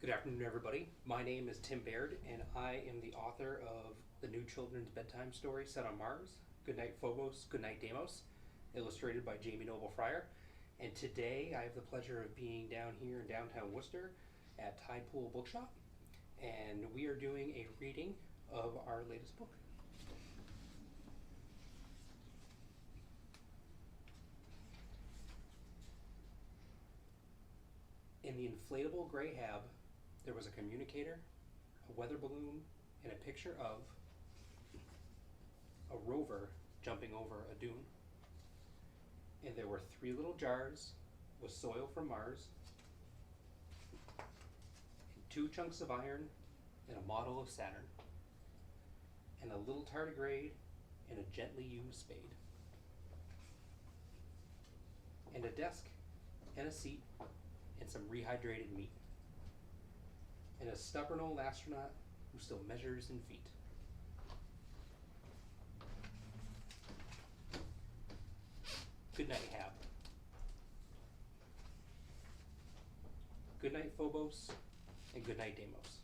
Good afternoon, everybody. My name is Tim Baird, and I am the author of the new children's bedtime story set on Mars, Goodnight Phobos, Goodnight Deimos, illustrated by Jamie Noble Fryer. And today I have the pleasure of being down here in downtown Worcester at TidePool Bookshop, and we are doing a reading of our latest book. In the inflatable gray hab, there was a communicator, a weather balloon, and a picture of a rover jumping over a dune. And there were 3 little jars with soil from Mars, and 2 chunks of iron, and a model of Saturn, and a little tardigrade, and a gently used spade, and a desk, and a seat, and some rehydrated meat, and a stubborn old astronaut who still measures in feet. Good night, Hab. Good night, Phobos, and good night, Deimos.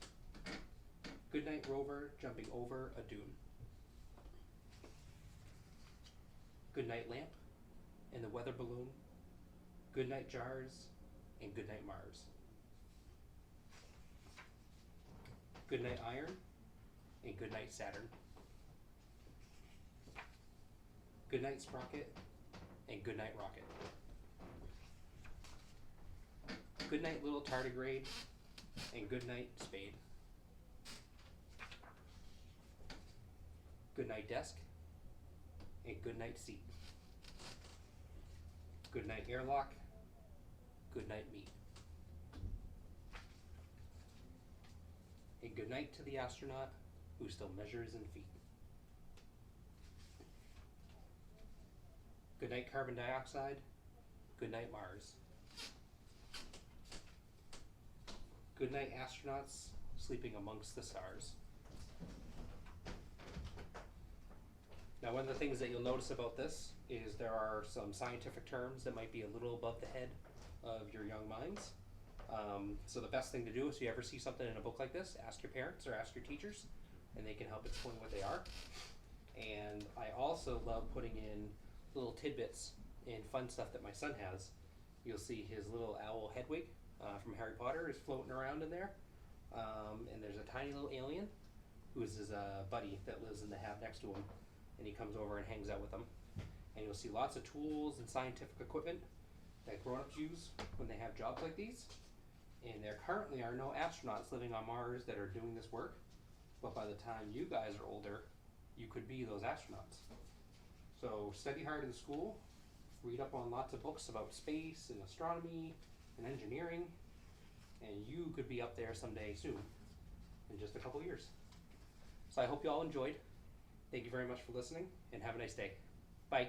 Good night, rover jumping over a dune. Good night, lamp, and the weather balloon. Good night, jars, and good night, Mars. Good night, iron, and good night, Saturn. Good night, sprocket, and good night, rocket. Good night, little tardigrade, and good night, spade. Good night, desk, and good night, seat. Good night, airlock. Good night, meat. And good night to the astronaut who still measures in feet. Good night, carbon dioxide. Good night, Mars. Good night, astronauts sleeping amongst the stars. Now, one of the things that you'll notice about this is there are some scientific terms that might be a little above the head of your young minds. So the best thing to do is if you ever see something in a book like this, ask your parents or ask your teachers, and they can help explain what they are. And I also love putting in little tidbits and fun stuff that my son has. You'll see his little owl Hedwig from Harry Potter is floating around in there. And there's a tiny little alien who's his buddy that lives in the hab next to him. And he comes over and hangs out with them. And you'll see lots of tools and scientific equipment that grown-ups use when they have jobs like these. And there currently are no astronauts living on Mars that are doing this work, but by the time you guys are older, you could be those astronauts. So study hard in school, read up on lots of books about space and astronomy and engineering, and you could be up there someday soon, in just a couple years. So I hope you all enjoyed. Thank you very much for listening, and have a nice day. Bye.